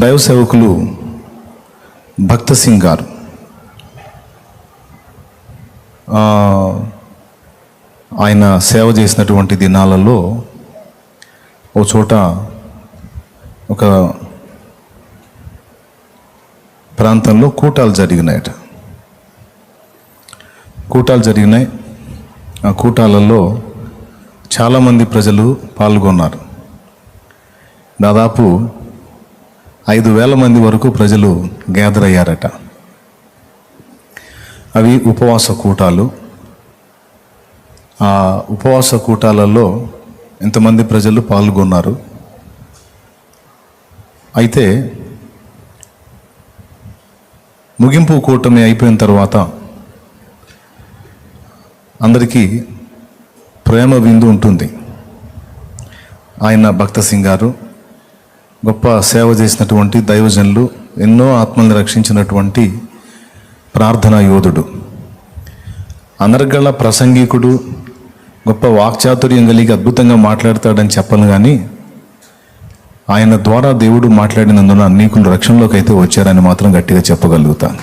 దైవ సేవకులు భక్త సింగ్ గారు ఆయన సేవ చేసినటువంటి దినాలలో ఓ చోట ఒక ప్రాంతంలో కూటాలు జరిగినాయట. ఆ కూటాలలో చాలామంది ప్రజలు పాల్గొన్నారు. దాదాపు 5,000 మంది వరకు ప్రజలు గ్యాదర్ అయ్యారట. అవి ఉపవాస కూటాలు. ఆ ఉపవాస కూటాలలో ఎంతమంది ప్రజలు పాల్గొన్నారు. అయితే ముగింపు కూటమి అయిపోయిన తర్వాత అందరికీ ప్రేమ విందు ఉంటుంది. ఆయన భక్త సింగ్ గారు గొప్ప సేవ చేసినటువంటి దైవజనులు, ఎన్నో ఆత్మల్ని రక్షించినటువంటి ప్రార్థనా యోధుడు, అనర్గళ ప్రసంగికుడు, గొప్ప వాక్చాతుర్యం కలిగి అద్భుతంగా మాట్లాడతాడని చెప్పను, కానీ ఆయన ద్వారా దేవుడు మాట్లాడినందున అనేకులు రక్షణలోకి అయితే వచ్చారని మాత్రం గట్టిగా చెప్పగలుగుతాను.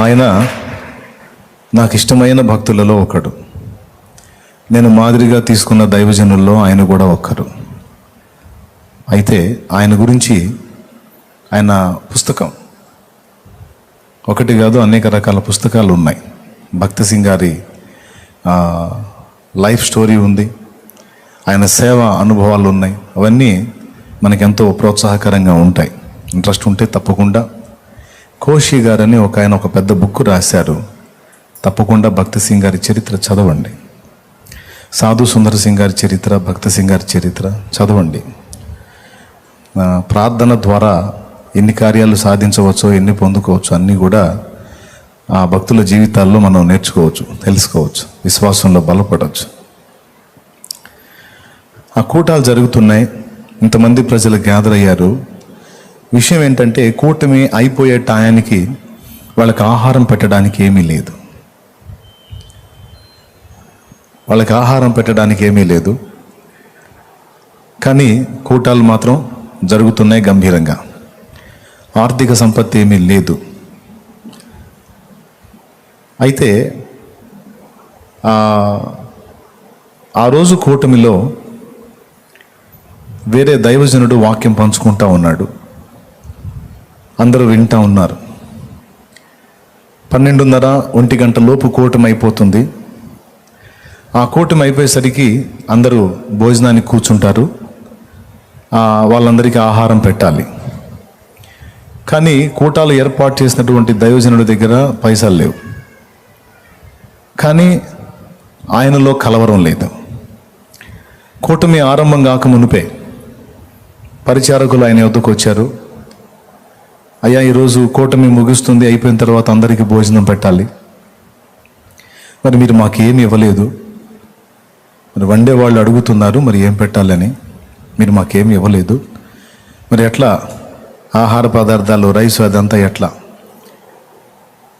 ఆయన నాకు ఇష్టమైన భక్తులలో ఒకడు. నేను మాదిరిగా తీసుకున్న దైవజనుల్లో ఆయన కూడా ఒక్కరు. అయితే ఆయన గురించి ఆయన పుస్తకం ఒకటి కాదు, అనేక రకాల పుస్తకాలు ఉన్నాయి. భక్త సింగ్ గారి లైఫ్ స్టోరీ ఉంది, ఆయన సేవ అనుభవాలు ఉన్నాయి. అవన్నీ మనకెంతో ప్రోత్సాహకరంగా ఉంటాయి. ఇంట్రెస్ట్ ఉంటే తప్పకుండా కోషి గారని ఆయన ఒక పెద్ద బుక్ రాశారు. తప్పకుండా భక్త సింగ్ గారి చరిత్ర చదవండి. సాధు సుందర సింగ్ గారి చరిత్ర, భక్త సింగ్ గారి చరిత్ర చదవండి. ప్రార్థన ద్వారా ఎన్ని కార్యాలు సాధించవచ్చో, ఎన్ని పొందుకోవచ్చు అన్నీ కూడా ఆ భక్తుల జీవితాల్లో మనం నేర్చుకోవచ్చు, తెలుసుకోవచ్చు, విశ్వాసంలో బలపడవచ్చు. ఆ కూటాలు జరుగుతున్నాయి, ఇంతమంది ప్రజలు గ్యాదర్ అయ్యారు. విషయం ఏంటంటే కూటమి అయిపోయే టయానికి వాళ్ళకి ఆహారం పెట్టడానికి ఏమీ లేదు. కానీ కూటాలు మాత్రం జరుగుతున్నాయి గంభీరంగా. ఆర్థిక సంపత్తి ఏమీ లేదు. అయితే ఆ రోజు కూటమిలో వేరే దైవజనుడు వాక్యం పంచుకుంటా ఉన్నాడు. అందరూ వింటా ఉన్నారు. 12:30, 1 గంట లోపు కూటమి అయిపోతుంది. ఆ కూటమి అయిపోయేసరికి అందరూ భోజనానికి కూర్చుంటారు. వాళ్ళందరికీ ఆహారం పెట్టాలి. కానీ కూటాలు ఏర్పాటు చేసినటువంటి దైవజనుడి దగ్గర పైసలు లేవు. కానీ ఆయనలో కలవరం లేదు. కూటమి ఆరంభం కాక మునిపే పరిచారకులు ఆయన వద్దకు వచ్చారు. అయ్యా, ఈరోజు కూటమి ముగుస్తుంది, అయిపోయిన తర్వాత అందరికీ భోజనం పెట్టాలి. మరి మీరు మాకు ఏమి ఇవ్వలేదు. మరి వండే వాళ్ళు అడుగుతున్నారు, మరి ఏం పెట్టాలని. మీరు మాకేమి ఇవ్వలేదు, మరి ఎట్లా ఆహార పదార్థాలు, రైస్ అదంతా ఎట్లా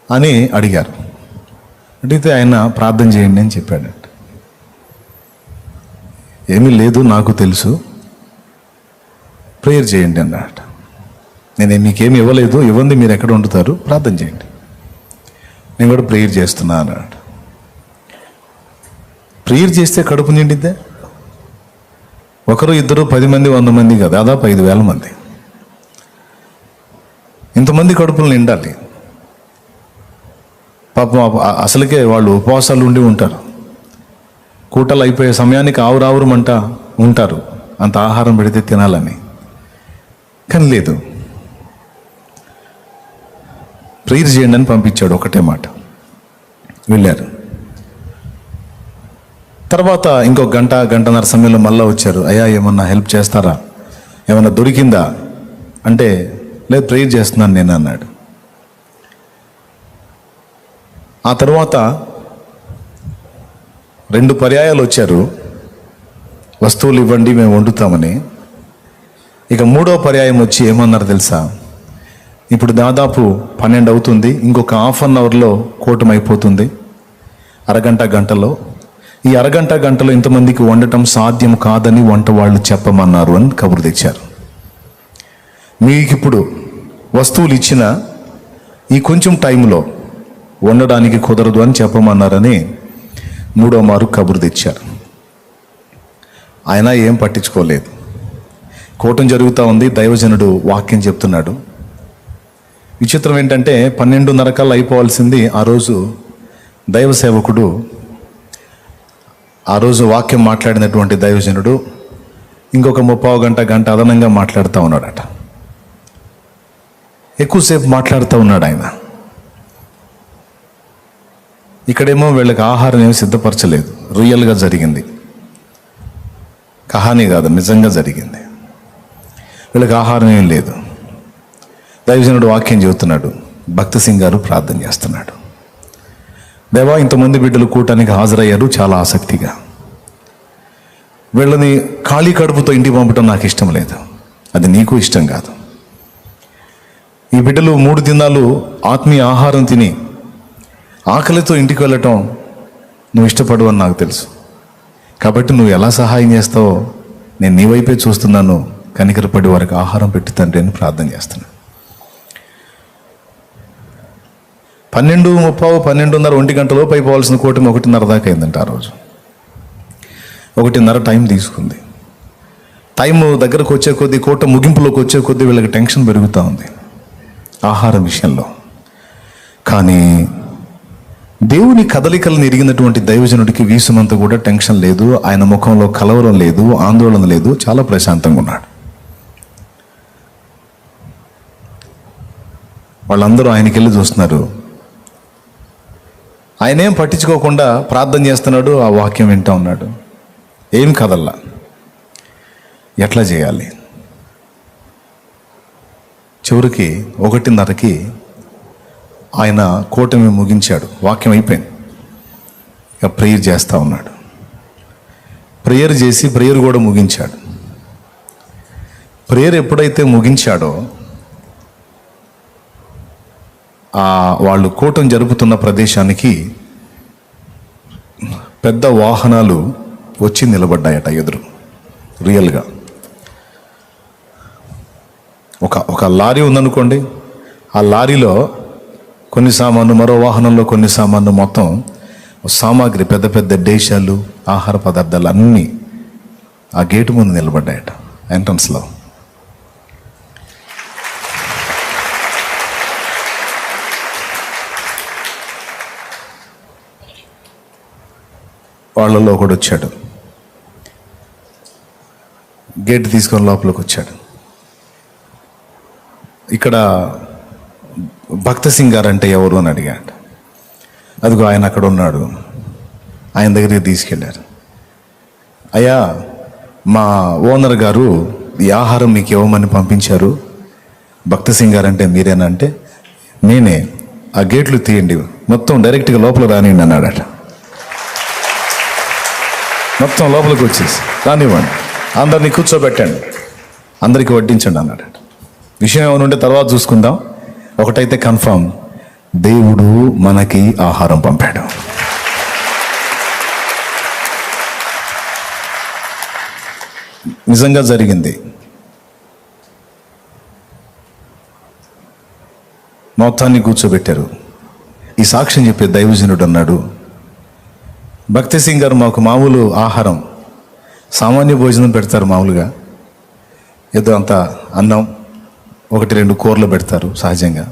అని అడిగారు. అడిగితే ఆయన ప్రార్థన చేయండి అని చెప్పాడంట. ఏమీ లేదు, నాకు తెలుసు, ప్రేయర్ చేయండి అన్నమాట. నేను మీకేమి ఇవ్వలేదు, ఇవ్వండి, మీరు ఎక్కడ వండుతారు, ప్రార్థన చేయండి, నేను కూడా ప్రేయర్ చేస్తున్నా అన్నాడు. ప్రేయర్ చేస్తే కడుపు నిండిద్దే. ఒకరు, ఇద్దరు, 10 మంది, 100 మంది కాదు, దాదాపు 5,000 మంది. ఇంతమంది కడుపులు నిండాలి. పాపం అసలుకే వాళ్ళు ఉపవాసాలు ఉండి ఉంటారు. కూటలు అయిపోయే సమయానికి ఆవురావురమంట ఉంటారు, అంత ఆహారం పెడితే తినాలని. కానీ లేదు. ప్రేయర్ చేయండి అని పంపించాడు, ఒకటే మాట. వెళ్ళారు. తర్వాత ఇంకో గంటన్నర సమయంలో మళ్ళీ వచ్చారు. అయ్యా, ఏమన్నా హెల్ప్ చేస్తారా, ఏమన్నా దొరికిందా అంటే, లేదు, ప్రేయర్ చేస్తున్నాను నేను అన్నాడు. ఆ తర్వాత 2 పర్యాయాలు వచ్చారు, వస్తువులు ఇవ్వండి మేము వండుతామని. ఇక 3వ పర్యాయం వచ్చి ఏమన్నారు తెలుసా, ఇప్పుడు దాదాపు 12 అవుతుంది, ఇంకొక ½ అన్ అవర్లో కూటమి అయిపోతుంది, అరగంటలో ఈ అరగంట గంటలో ఇంతమందికి వండటం సాధ్యం కాదని వంట వాళ్ళు చెప్పమన్నారు అని కబురు తెచ్చారు. మీకు ఇప్పుడు వస్తువులు ఇచ్చిన ఈ కొంచెం టైంలో వండడానికి కుదరదు అని చెప్పమన్నారని మూడో మారు కబురు తెచ్చారు. ఆయన ఏం పట్టించుకోలేదు. కూటం జరుగుతూ ఉంది, దైవజనుడు వాక్యం చెప్తున్నాడు. విచిత్రం ఏంటంటే 12:30 కల్లా అయిపోవాల్సింది ఆ రోజు దైవ సేవకుడు, ఆ రోజు వాక్యం మాట్లాడినటువంటి దైవజనుడు ఇంకొక 30 గంట అదనంగా మాట్లాడుతూ ఉన్నాడట. ఎక్కువసేపు మాట్లాడుతూ ఉన్నాడు ఆయన. ఇక్కడేమో వీళ్ళకి ఆహారం ఏమి సిద్ధపరచలేదు. రియల్గా జరిగింది, కహానీ కాదు, నిజంగా జరిగింది. వీళ్ళకి ఆహారం ఏం లేదు. దైవజనుడు వాక్యం చెబుతున్నాడు, భక్త సింగ్ గారు ప్రార్థన చేస్తున్నాడు. దేవా, ఇంతమంది బిడ్డలు కూటానికి హాజరయ్యారు చాలా ఆసక్తిగా. వీళ్ళని ఖాళీ కడుపుతో ఇంటికి పంపటం నాకు ఇష్టం లేదు, అది నీకు ఇష్టం కాదు. ఈ బిడ్డలు 3 దినాలు ఆత్మీయ ఆహారం తిని ఆకలితో ఇంటికి వెళ్ళటం నువ్వు ఇష్టపడు అని నాకు తెలుసు. కాబట్టి నువ్వు ఎలా సహాయం చేస్తావో నేను నీ వైపే చూస్తున్నాను, కనికరపడి వారికి ఆహారం పెట్టి తండ్రి అని ప్రార్థన చేస్తున్నాను. 12:30, 12:30, 1 గంటలోపు అయిపోవాల్సిన కూటమి 1:30 దాకా అయిందంట. ఆ రోజు 1:30 టైం తీసుకుంది. టైం దగ్గరకు వచ్చే కొద్దీ, కూటమి ముగింపులోకి వచ్చే కొద్దీ వీళ్ళకి టెన్షన్ పెరుగుతూ ఉంది ఆహారం విషయంలో. కానీ దేవుని కదలికలను ఎరిగినటువంటి దైవజనుడికి వీసుమంత కూడా టెన్షన్ లేదు. ఆయన ముఖంలో కలవరం లేదు, ఆందోళన లేదు, చాలా ప్రశాంతంగా ఉన్నాడు. వాళ్ళందరూ ఆయనకి వెళ్ళి చూస్తున్నారు. ఆయన ఏం పట్టించుకోకుండా ప్రార్థన చేస్తున్నాడు, ఆ వాక్యం వింటూ ఉన్నాడు. ఏం కదల్లా. ఎట్లా చేయాలి? చివరికి 1:30కి ఆయన కూటమి ముగించాడు, వాక్యం అయిపోయింది. ఇక ప్రేయర్ చేస్తూ ఉన్నాడు. ప్రేయర్ చేసి ప్రేయర్ కూడా ముగించాడు. ప్రేయర్ ఎప్పుడైతే ముగించాడో వాళ్ళు కూటం జరుపుతున్న ప్రదేశానికి పెద్ద వాహనాలు వచ్చి నిలబడ్డాయట ఎదురు. రియల్గా ఒక లారీ ఉందనుకోండి, ఆ లారీలో కొన్ని సామాన్లు, మరో వాహనంలో కొన్ని సామాన్లు, మొత్తం సామాగ్రి, పెద్ద పెద్ద డేషాలు, ఆహార పదార్థాలు అన్నీ ఆ గేటు ముందు నిలబడ్డాయట ఎంట్రన్స్లో. వాళ్ళలో ఒకడు వచ్చాడు, గేట్ తీసుకొని లోపలికి వచ్చాడు. ఇక్కడ భక్త సింగ్ గారు అంటే ఎవరు అని అడిగాడు. అదిగో ఆయన అక్కడ ఉన్నాడు. ఆయన దగ్గరికి తీసుకెళ్ళారు. అయ్యా, మా ఓనర్ గారు ఈ ఆహారం మీకు ఇవ్వమని పంపించారు. భక్త సింగ్ గారు అంటే మీరేనంటే, నేనే. ఆ గేట్లు తీయండి, మొత్తం డైరెక్ట్గా లోపల రానివ్వండి అన్నాడట. మొత్తం లోపలికి వచ్చేసి రానివ్వండి, అందరినీ కూర్చోబెట్టండి, అందరికీ వడ్డించండి అన్నాడట. విషయం ఏమైనా ఉంటే తర్వాత చూసుకుందాం. ఒకటైతే కన్ఫర్మ్, దేవుడు మనకి ఆహారం పంపాడు. నిజంగా జరిగింది. మొత్తాన్ని కూర్చోబెట్టారు. ఈ సాక్ష్యం చెప్పే దైవజనుడు అన్నాడు, భక్తి సింగ్ గారు మాకు మామూలు ఆహారం, సామాన్య భోజనం పెడతారు. మామూలుగా ఏదో అంత అన్నం, 1-2 కూరలు పెడతారు సహజంగా.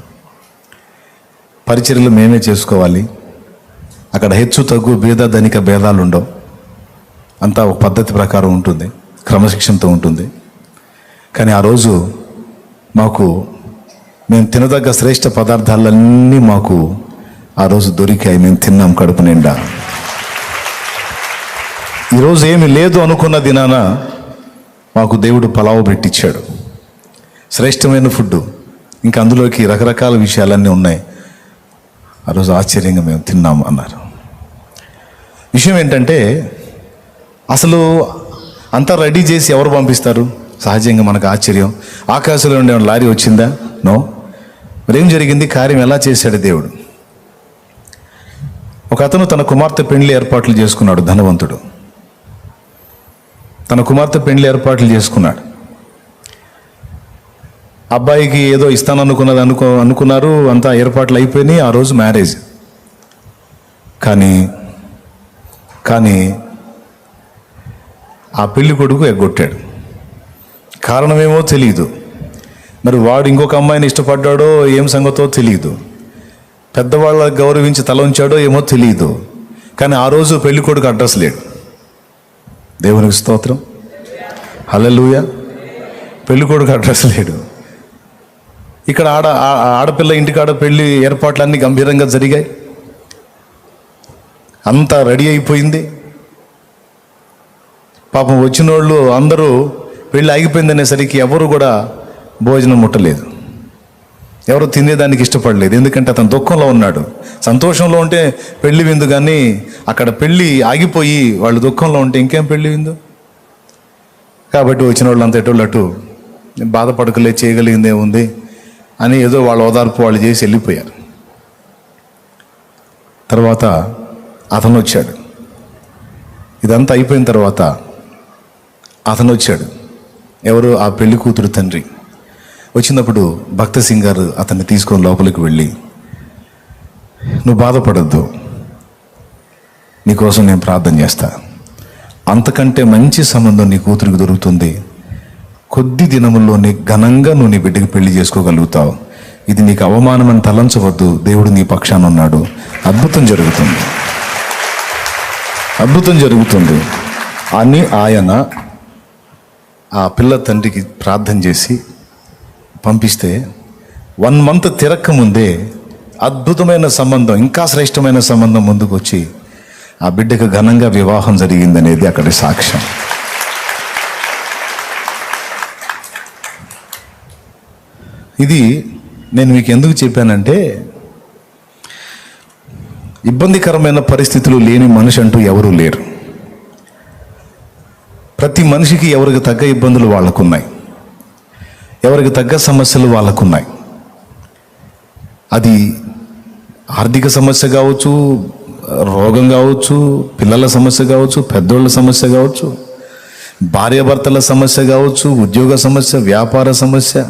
పరిచర్యలు మేమే చేసుకోవాలి. అక్కడ హెచ్చు తగ్గు, భేద ధనిక భేదాలు ఉండవు. అంతా ఒక పద్ధతి ప్రకారం ఉంటుంది, క్రమశిక్షణతో ఉంటుంది. కానీ ఆ రోజు మాకు మేము తినదగ్గ శ్రేష్ఠ పదార్థాలన్నీ మాకు ఆ రోజు దొరికాయి. మేము తిన్నాం కడుపు నిండా. ఈరోజు ఏమి లేదు అనుకున్న దినాన మాకు దేవుడు పలావు పెట్టించాడు, శ్రేష్టమైన ఫుడ్. ఇంకా అందులోకి రకరకాల విషయాలన్నీ ఉన్నాయి. ఆ రోజు ఆశ్చర్యంగా మేము తిన్నాము అన్నారు. విషయం ఏంటంటే, అసలు అంతా రెడీ చేసి ఎవరు పంపిస్తారు? సహజంగా మనకు ఆశ్చర్యం, ఆకాశంలో ఉండే లారీ వచ్చిందా? నో. మరేం జరిగింది? కార్యం ఎలా చేశాడు దేవుడు? ఒక అతను తన కుమార్తె పెండ్లి ఏర్పాట్లు చేసుకున్నాడు. ధనవంతుడు తన కుమార్తె పెండ్లి ఏర్పాట్లు చేసుకున్నాడు. అబ్బాయికి ఏదో ఇస్తాననుకున్నది అనుకున్నారు, అంతా ఏర్పాట్లు అయిపోయినాయి. ఆ రోజు మ్యారేజ్. కానీ ఆ పెళ్లి కొడుకు ఎగ్గొట్టాడు. కారణమేమో తెలియదు. మరి వాడు ఇంకొక అమ్మాయిని ఇష్టపడ్డాడో ఏం సంగతో తెలియదు. పెద్దవాళ్ళ గౌరవించి తల ఉంచాడో ఏమో తెలియదు. కానీ ఆ రోజు పెళ్లి కొడుకు అడ్రస్ లేడు. దేవునికి స్తోత్రం, హల్లెలూయా. పెళ్లి కొడుకు అడ్రస్ లేడు. ఇక్కడ ఆడపిల్ల ఇంటికాడ పెళ్లి ఏర్పాట్లన్నీ గంభీరంగా జరిగాయి. అంతా రెడీ అయిపోయింది. పాపం వచ్చిన వాళ్ళు అందరూ పెళ్ళి ఆగిపోయిందనేసరికి ఎవరు కూడా భోజనం ముట్టలేదు, ఎవరు తినేదానికి ఇష్టపడలేదు. ఎందుకంటే అతను దుఃఖంలో ఉన్నాడు. సంతోషంలో ఉంటే పెళ్లి విందు, కానీ అక్కడ పెళ్ళి ఆగిపోయి వాళ్ళు దుఃఖంలో ఉంటే ఇంకేం పెళ్లి విందు. కాబట్టి వచ్చిన వాళ్ళు అంత ఎటోళ్ళు అటు బాధపడకలే, చేయగలిగిందే ఉంది అని ఏదో వాళ్ళ ఓదార్పు వాళ్ళు చేసి వెళ్ళిపోయారు. తర్వాత అతను వచ్చాడు. ఇదంతా అయిపోయిన తర్వాత అతను వచ్చాడు. ఎవరు? ఆ పెళ్లి కూతురు తండ్రి. వచ్చినప్పుడు భక్త సింగ్ గారు అతన్ని తీసుకొని లోపలికి వెళ్ళి, నువ్వు బాధపడద్దు, నీకోసం నేను ప్రార్థన చేస్తా. అంతకంటే మంచి సంబంధం నీ కూతురికి దొరుకుతుంది. కొద్ది దినముల్లోనే ఘనంగా నువ్వు నీ బిడ్డకి పెళ్లి చేసుకోగలుగుతావు. ఇది నీకు అవమానమని తలంచవద్దు, దేవుడు నీ పక్షాన ఉన్నాడు. అద్భుతం జరుగుతుంది, అద్భుతం జరుగుతుంది అని ఆయన ఆ పిల్ల తండ్రికి ప్రార్థన చేసి పంపిస్తే 1 month తిరక్క ముందే అద్భుతమైన సంబంధం, ఇంకా శ్రేష్టమైన సంబంధం ముందుకు వచ్చి ఆ బిడ్డకు ఘనంగా వివాహం జరిగిందనేది అక్కడి సాక్ష్యం. ఇది నేను మీకు ఎందుకు చెప్పానంటే, ఇబ్బందికరమైన పరిస్థితులు లేని మనిషి అంటూ ఎవరూ లేరు. ప్రతి మనిషికి ఎవరికి తగ్గ ఇబ్బందులు వాళ్ళకున్నాయి, ఎవరికి తగ్గ సమస్యలు వాళ్ళకున్నాయి. అది ఆర్థిక సమస్య కావచ్చు, రోగం కావచ్చు, పిల్లల సమస్య కావచ్చు, పెద్దోళ్ళ సమస్య కావచ్చు, భార్యాభర్తల సమస్య కావచ్చు, ఉద్యోగ సమస్య, వ్యాపార సమస్య,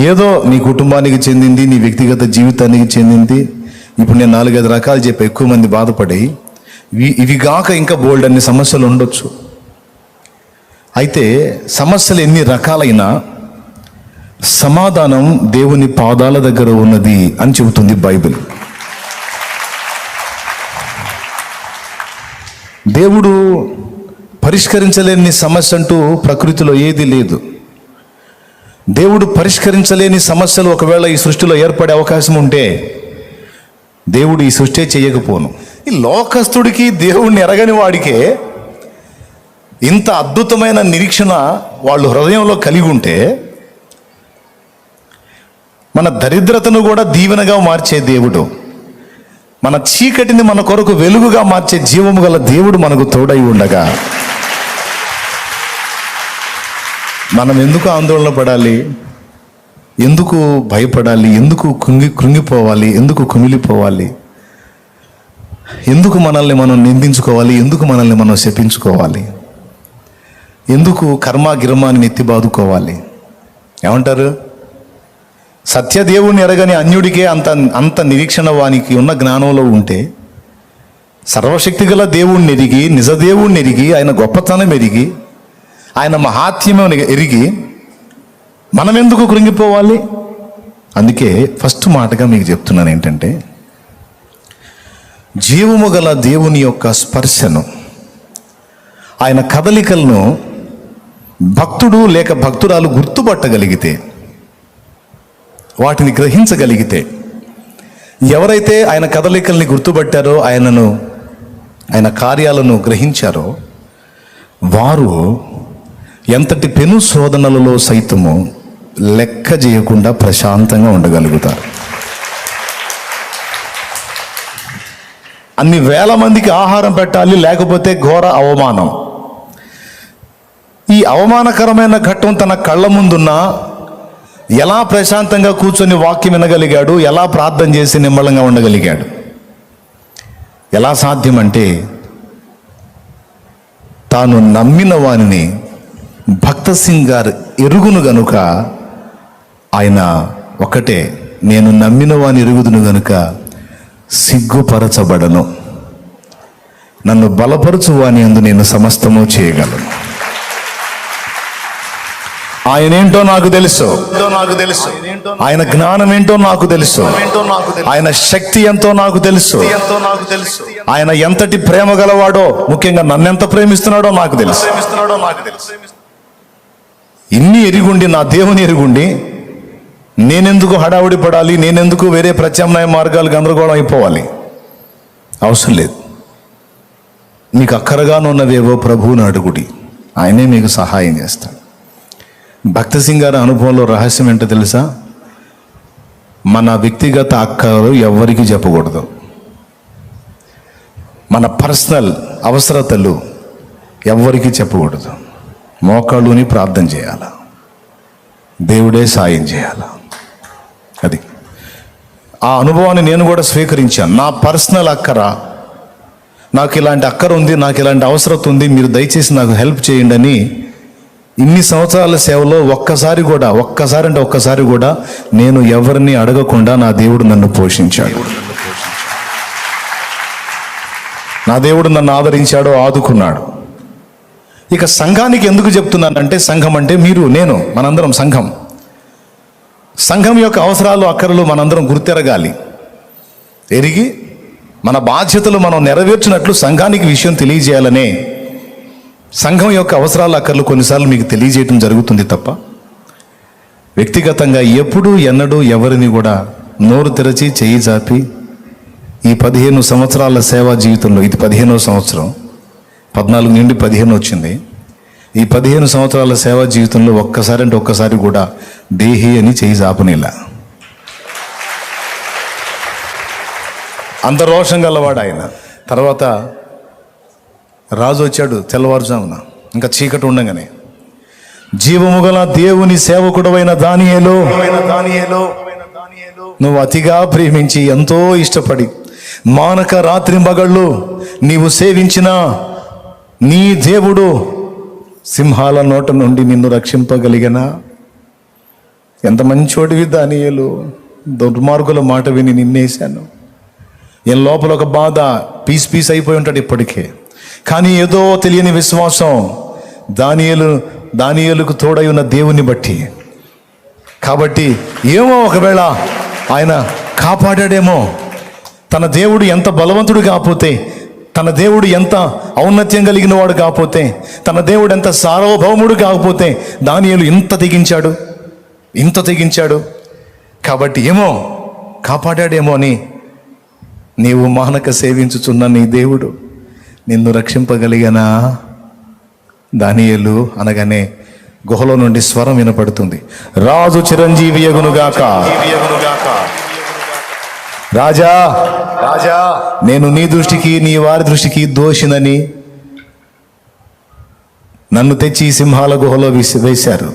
ఏదో నీ కుటుంబానికి చెందింది, నీ వ్యక్తిగత జీవితానికి చెందింది. ఇప్పుడు నేను 4-5 రకాలు చెప్పి ఎక్కువ మంది బాధపడి ఇవి కాక ఇంకా బోల్డ్ అన్ని సమస్యలు ఉండొచ్చు. అయితే సమస్యలు ఎన్ని రకాలైనా సమాధానం దేవుని పాదాల దగ్గర ఉన్నది అని చెబుతుంది బైబిల్. దేవుడు పరిష్కరించలేని సమస్య అంటూ ప్రకృతిలో ఏది లేదు. దేవుడు పరిష్కరించలేని సమస్యలు ఒకవేళ ఈ సృష్టిలో ఏర్పడే అవకాశం ఉంటే దేవుడు ఈ సృష్టి చేయకపోను. ఈ లోకస్తుడికి, దేవుడిని ఎరగని వాడికే ఇంత అద్భుతమైన నిరీక్షణ వాళ్ళు హృదయంలో కలిగి ఉంటే, మన దరిద్రతను కూడా దీవెనగా మార్చే దేవుడు, మన చీకటిని మన కొరకు వెలుగుగా మార్చే జీవము గల దేవుడు మనకు తోడై ఉండగా మనం ఎందుకు ఆందోళన పడాలి? ఎందుకు భయపడాలి? ఎందుకు కృంగిపోవాలి? ఎందుకు కుమిలిపోవాలి? ఎందుకు మనల్ని మనం నిందించుకోవాలి? ఎందుకు మనల్ని మనం శపించుకోవాలి? ఎందుకు కర్మాగిరమాన్ని నెత్తి బాదుకోవాలి? ఏమంటారు? సత్యదేవుని ఎరగని అన్యుడికే అంత నిరీక్షణ వానికి ఉన్న జ్ఞానంలో ఉంటే, సర్వశక్తి గల దేవుణ్ణి ఎరిగి, నిజదేవుణ్ణి ఎరిగి, ఆయన గొప్పతనం ఎరిగి, ఆయన మహాత్మ్యం ఎరిగి మనం ఎందుకు కృంగిపోవాలి? అందుకే ఫస్ట్ మాటగా మీకు చెప్తున్నాను ఏంటంటే, జీవము గల దేవుని యొక్క స్పర్శను, ఆయన కదలికలను భక్తుడు లేక భక్తురాలు గుర్తుపట్టగలిగితే, వాటిని గ్రహించగలిగితే, ఎవరైతే ఆయన కదలికల్ని గుర్తుపట్టారో, ఆయన కార్యాలను గ్రహించారో, వారు ఎంతటి పెను శోధనలలో సైతము లెక్క చేయకుండా ప్రశాంతంగా ఉండగలుగుతారు. అన్ని వేల మందికి ఆహారం పెట్టాలి, లేకపోతే ఘోర అవమానం. ఈ అవమానకరమైన ఘట్టం తన కళ్ళ ముందున్నా ఎలా ప్రశాంతంగా కూర్చొని వాక్యం వినగలిగాడు? ఎలా ప్రార్థన చేసి నిమ్మళంగా ఉండగలిగాడు? ఎలా సాధ్యమంటే తాను నమ్మిన వానిని భక్త సింగ్ గారు ఎరుగును గనుక ఆయన ఒకటే, నేను నమ్మిన వాని ఎరుగుదును గనుక సిగ్గుపరచబడను, నన్ను బలపరచు వాని యందు నేను సమస్తము చేయగలను. ఆయన ఏంటో నాకు తెలుసు, ఆయన జ్ఞానం ఏంటో నాకు తెలుసు, ఆయన శక్తి ఎంతో నాకు తెలుసు, ఆయన ఎంతటి ప్రేమ గలవాడో, ముఖ్యంగా నన్నెంత ప్రేమిస్తున్నాడో నాకు తెలుసు. ఇన్ని ఎరుగుండి, నా దేవుని ఎరుగుండి, నేనెందుకు హడావుడి పడాలి, నేనెందుకు వేరే ప్రత్యామ్నాయ మార్గాలు గందరగోళం అయిపోవాలి? అవసరం లేదు. మీకు అక్కరగానున్నవేవో ప్రభువుని అడుగుడి, ఆయనే మీకు సహాయం చేస్తాడు. భక్త సింగ్ గారి అనుభవంలో రహస్యం ఏంటో తెలుసా? మన వ్యక్తిగత అక్కలు ఎవరికి చెప్పకూడదు. మన పర్సనల్ అవసరతలు ఎవరికి చెప్పకూడదు. మోకాళ్ళుని ప్రార్థన చేయాల, దేవుడే సాయం చేయాల. అది ఆ అనుభవాన్ని నేను కూడా స్వీకరించాను. నా పర్సనల్ అక్కర, నాకు ఇలాంటి అక్కర ఉంది, నాకు ఇలాంటి అవసరత ఉంది, మీరు దయచేసి నాకు హెల్ప్ చేయండి అని ఇన్ని సంవత్సరాల సేవలో ఒక్కసారి కూడా నేను ఎవరిని అడగకుండా నా దేవుడు నన్ను పోషించాడు. నా దేవుడు నన్ను ఆదరించాడు, ఆదుకున్నాడు. ఇక సంఘానికి ఎందుకు చెప్తున్నానంటే, సంఘం అంటే మీరు, నేను, మనందరం సంఘం. సంఘం యొక్క అవసరాలు అక్కరలు మనందరం గుర్తెరగాలి. ఎరిగి మన బాధ్యతలు మనం నెరవేర్చినట్లు సంఘానికి విషయం తెలియజేయాలనే సంఘం యొక్క అవసరాలు అక్కర్లు కొన్నిసార్లు మీకు తెలియజేయటం జరుగుతుంది తప్ప వ్యక్తిగతంగా ఎప్పుడూ ఎన్నడూ ఎవరిని కూడా నోరు తెరచి చెయ్యి చాపి ఈ 15 సంవత్సరాల సేవా జీవితంలో, ఇది 15వ సంవత్సరం, 14 నుండి 15 వచ్చింది. ఈ 15 సంవత్సరాల సేవా జీవితంలో ఒక్కసారి కూడా దేహి అని చెయ్యి చాపనిలా. అంత రోషం గలవాడు ఆయన. తర్వాత రాజు వచ్చాడు తెల్లవారుజామున, ఇంకా చీకటి ఉండగానే, జీవము గల దేవుని సేవకుడవైన దానియేలు, నువ్వు అతిగా ప్రేమించి ఎంతో ఇష్టపడి మానక రాత్రి మగళ్ళు నీవు సేవించిన నీ దేవుడు సింహాల నోట నుండి నిన్ను రక్షింపగలిగనా? ఎంత మంచోడివి దానియేలు, దుర్మార్గుల మాట విని నిన్నేశాను. ఈయన లోపల ఒక బాధ, పీస్ అయిపోయి ఉంటాడు ఇప్పటికే. కానీ ఏదో తెలియని విశ్వాసం దానియేలుకు తోడై ఉన్న దేవుని బట్టి. కాబట్టి ఏమో ఒకవేళ ఆయన కాపాడాడేమో. తన దేవుడు ఎంత బలవంతుడు కాకపోతే, తన దేవుడు ఎంత ఔన్నత్యం కలిగిన వాడు కాకపోతే, తన దేవుడు ఎంత సార్వభౌముడు కాకపోతే దానియేలు ఇంత తెగించాడు. కాబట్టి ఏమో కాపాడాడేమో అని నీవు మానక సేవించుచున్న నీ దేవుడు నిన్ను రక్షింపగలిగనా? దానియేలు అనగానే గుహలో నుండి స్వరం వినపడుతుంది, రాజు చిరంజీవి యగునుగాక. రాజా, నేను నీ దృష్టికి నీ వారి దృష్టికి దోషినని నన్ను తెచ్చి సింహాల గుహలో వేశారు.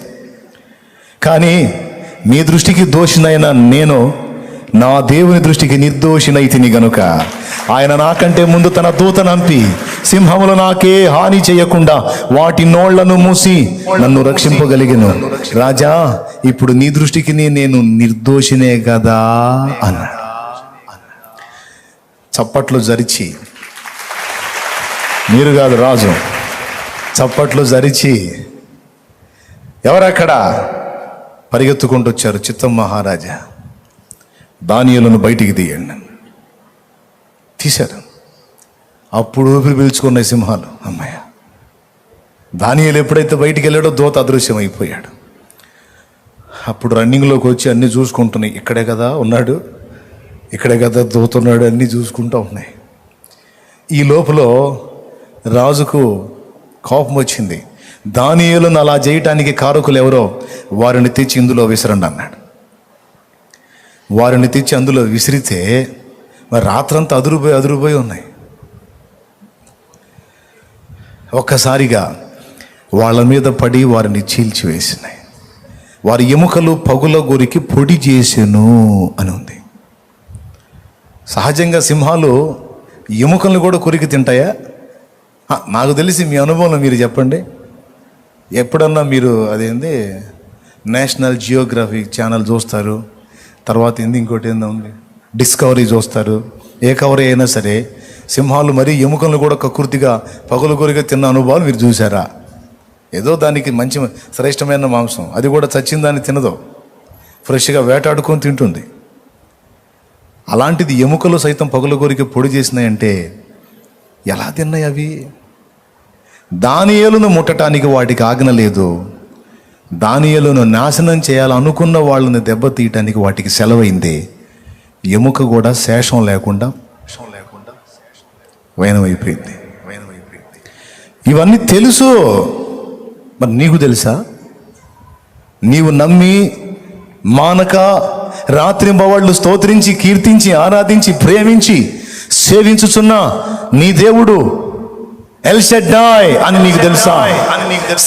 కానీ నీ దృష్టికి దోషినైన నేను నా దేవుని దృష్టికి నిర్దోషినైతిని గనుక ఆయన నాకంటే ముందు తన దూతనంపి సింహములు నాకే హాని చేయకుండా వాటి నోళ్లను మూసి నన్ను రక్షింపగలిగెను. రాజా, ఇప్పుడు నీ దృష్టికి నేను నిర్దోషినే కదా అన్నాడు. చప్పట్లు జరిచి, మీరు కాదు రాజు, చప్పట్లు జరిచి ఎవరక్కడ పరిగెత్తుకుంటూ వచ్చారు. చిత్తం మహారాజా, దానియేలును బయటికి తీశారు. అప్పుడు ఊపిరి పీల్చుకున్న సింహాలు. అమ్మాయ, దానియేలు ఎప్పుడైతే బయటికి వెళ్ళాడో దూత అదృశ్యం అయిపోయాడు. అప్పుడు రన్నింగ్లోకి వచ్చి అన్నీ చూసుకుంటున్నాయి. ఇక్కడే కదా ఉన్నాడు, ఇక్కడే కదా దూతున్నాడు, అన్నీ చూసుకుంటూ ఉన్నాయి. ఈ లోపల రాజుకు కోపం వచ్చింది. దానియేలును అలా చేయటానికి కారకులు ఎవరో వారిని తెచ్చి ఇందులో విసరండి అన్నాడు. వారిని తెచ్చి అందులో విసిరితే మరి రాత్రంతా అదురుపోయి ఉన్నాయి. ఒక్కసారిగా వాళ్ళ మీద పడి వారిని చీల్చివేసినాయి. వారి ఎముకలు పగుల గురికి పొడి చేసెను అని ఉంది. సహజంగా సింహాలు ఎముకలను కూడా కొరికి తింటాయా? నాకు తెలిసి మీ అనుభవంలో మీరు చెప్పండి. ఎప్పుడన్నా మీరు అదేంది నేషనల్ జియోగ్రఫీ ఛానల్ చూస్తారు, తర్వాత ఇంకోటి ఏందో ఉంది డిస్కవరీ చూస్తారు. ఏ కవరీ అయినా సరే సింహాలు మరీ ఎముకలను కూడా కకృతిగా పగులు కొరిగా తిన్న అనుభవాలు మీరు చూసారా? ఏదో దానికి మంచి శ్రేష్టమైన మాంసం, అది కూడా చచ్చిన దాన్ని తినదు, ఫ్రెష్గా వేటాడుకొని తింటుంది. అలాంటిది ఎముకలు సైతం పగులు కొరికి పొడి చేసినాయంటే ఎలా తిన్నాయి అవి? దానియేలును ముట్టడానికి వాటికి ఆజ్ఞ లేదు. దానియేలును నాశనం చేయాలనుకున్న వాళ్ళని దెబ్బతీయటానికి వాటికి సెలవైంది. ఎముక కూడా శేషం లేకుండా వైనమైపోయింది. ఇవన్నీ తెలుసు, మరి నీకు తెలుసా? నీవు నమ్మి మానక రాత్రింబవళ్ళు స్తోత్రించి కీర్తించి ఆరాధించి ప్రేమించి సేవించుచున్న నీ దేవుడు ఎల్ షడ్డాయ్ అని నీకు తెలుసా?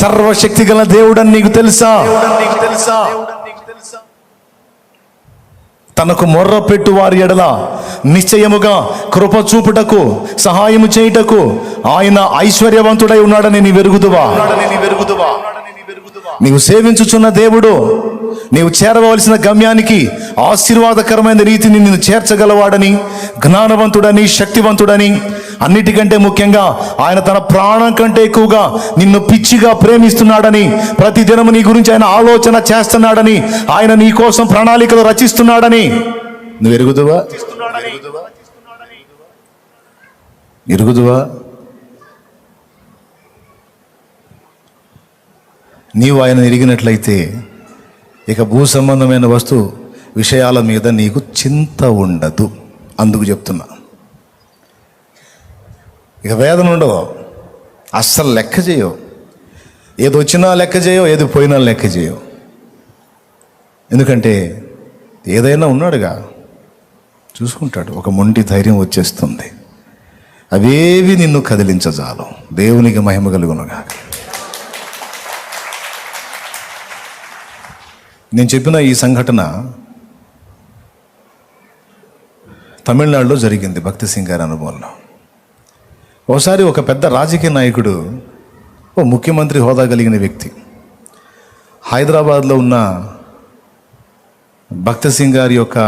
సర్వశక్తి గల దేవుడు అని నీకు తెలుసా? తనకు మొర్ర పెట్టు వారి ఎడల నిశ్చయముగా కృప చూపుటకు సహాయము చేయుటకు ఆయన ఐశ్వర్యవంతుడై ఉన్నాడని నీ వెరుగుదువా? నీవు సేవించుచున్న దేవుడు నీవు చేరవలసిన గమ్యానికి ఆశీర్వాదకరమైన రీతిని నిన్ను చేర్చగలవాడని, జ్ఞానవంతుడని, శక్తివంతుడని, అన్నిటికంటే ముఖ్యంగా ఆయన తన ప్రాణం కంటే ఎక్కువగా నిన్ను పిచ్చిగా ప్రేమిస్తున్నాడని, ప్రతి దినము నీ గురించి ఆయన ఆలోచన చేస్తున్నాడని, ఆయన నీ కోసం ప్రణాళికలు రచిస్తున్నాడని నువ్వు ఎరుగుదువా? నీవు ఆయన ఎరిగినట్లయితే ఇక భూ సంబంధమైన వస్తు విషయాల మీద నీకు చింత ఉండదు. అందుకు చెప్తున్నా, ఇక వేదన ఉండవు, అస్సలు లెక్క చేయవు. ఏది వచ్చినా లెక్క చేయవు, ఏది పోయినా లెక్క చేయవు. ఎందుకంటే ఏదైనా ఉన్నాడుగా, చూసుకుంటాడు. ఒక మొండి ధైర్యం వచ్చేస్తుంది. అవేవి నిన్ను కదిలించజాలం. దేవునికి మహిమ కలుగునుగా. నేను చెప్పిన ఈ సంఘటన తమిళనాడులో జరిగింది, భక్తి సింగ్ గారి అనుభవంలో. ఒకసారి ఒక పెద్ద రాజకీయ నాయకుడు, ఓ ముఖ్యమంత్రి హోదా కలిగిన వ్యక్తి, హైదరాబాద్లో ఉన్న భక్తి సింగ్ గారి యొక్క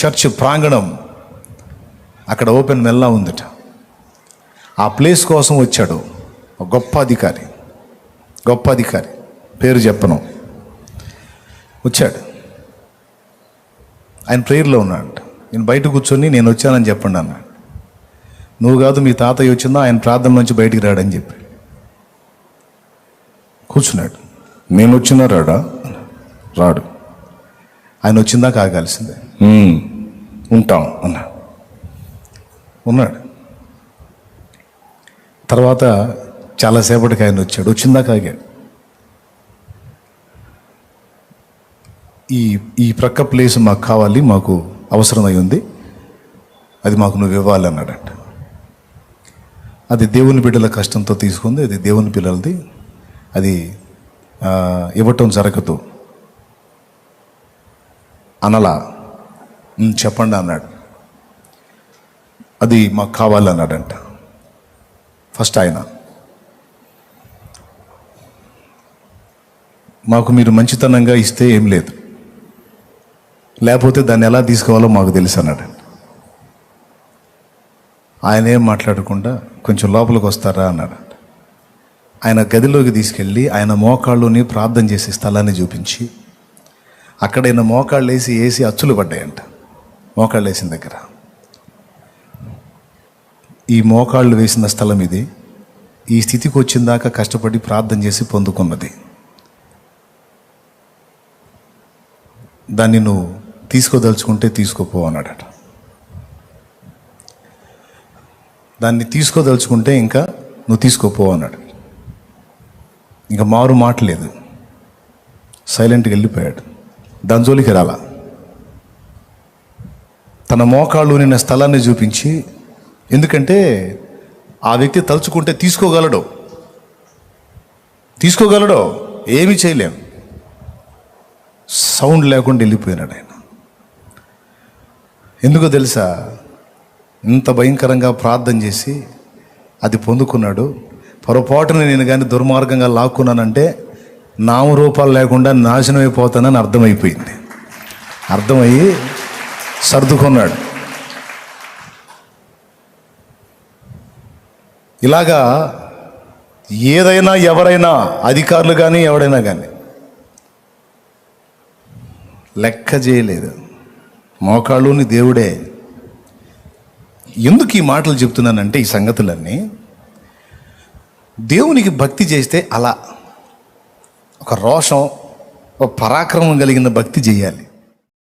చర్చ్ ప్రాంగణం అక్కడ ఓపెన్ మెల్లా ఉందట. ఆ ప్లేస్ కోసం వచ్చాడు ఒక గొప్ప అధికారి, పేరు చెప్పను, వచ్చాడు. ఆయన ప్రేయర్లో ఉన్నాడు. నేను బయట కూర్చొని నేను వచ్చానని చెప్పండి అన్నాడు. నువ్వు కాదు, మీ తాతయ్య వచ్చిందా, ఆయన ప్రార్థన నుంచి బయటికి రాడని చెప్పి కూర్చున్నాడు. నేను వచ్చినా రాడు, ఆయన వచ్చిందాక ఆగాల్సిందే. ఉంటాం ఉన్నాడు. తర్వాత చాలాసేపటికి ఆయన వచ్చాడు, వచ్చిందాక ఆగాడు. ఈ ప్రక్క ప్లేస్ మాకు కావాలి, మాకు అవసరమై ఉంది, అది మాకు నువ్వు ఇవ్వాలి అన్నాడంట. అది దేవుని బిడ్డల కష్టంతో తీసుకుంది, అది దేవుని పిల్లలది, అది ఇవ్వటం జరగదు అనలా. చెప్పండి అన్నాడు. అది మాకు కావాలన్నాడంట. ఫస్ట్ ఆయన, మాకు మీరు మంచితనంగా ఇస్తే ఏం లేదు, లేకపోతే దాన్ని ఎలా తీసుకోవాలో మాకు తెలుసు అన్నాడు. ఆయన ఏం మాట్లాడకుండా కొంచెం లోపలికి వస్తారా అన్నాడు. ఆయన గదిలోకి తీసుకెళ్ళి ఆయన మోకాళ్ళుని ప్రార్థన చేసే స్థలాన్ని చూపించి, అక్కడ ఆయన మోకాళ్ళు వేసి అచ్చులు పడ్డాయంట. మోకాళ్ళు వేసిన దగ్గర, ఈ మోకాళ్ళు వేసిన స్థలం ఇది, ఈ స్థితికి వచ్చిన దాకా కష్టపడి ప్రార్థన చేసి పొందుకున్నది. దాన్ని నువ్వు తీసుకోదలుచుకుంటే తీసుకోపో అన్నాడట. దాన్ని తీసుకోదలుచుకుంటే ఇంకా నువ్వు తీసుకోపో అన్నాడు. ఇంకా మారు మాట లేదు, సైలెంట్గా వెళ్ళిపోయాడు. దాని జోలికి రాలా. తన మోకాళ్ళు నిన్న స్థలాన్ని చూపించి, ఎందుకంటే ఆ వ్యక్తి తలుచుకుంటే తీసుకోగలడో ఏమీ చేయలేం. సౌండ్ లేకుండా వెళ్ళిపోయినాడు ఆయన. ఎందుకో తెలుసా? ఇంత భయంకరంగా ప్రార్థన చేసి అది పొందుకున్నాడు. పొరపాటున నేను కానీ దుర్మార్గంగా లాక్కున్నానంటే నామరూపాలు లేకుండా నాశనం అయిపోతానని అర్థమైపోయింది. అర్థమయ్యి సర్దుకున్నాడు. ఇలాగా ఏదైనా ఎవరైనా అధికారులు కానీ ఎవడైనా కానీ లెక్క చేయలేదు. మోకాళ్ళుని దేవుడే. ఎందుకు ఈ మాటలు చెప్తున్నానంటే ఈ సంగతులన్నీ దేవునికి భక్తి చేస్తే అలా ఒక రోషం, ఒక పరాక్రమం కలిగిన భక్తి చేయాలి.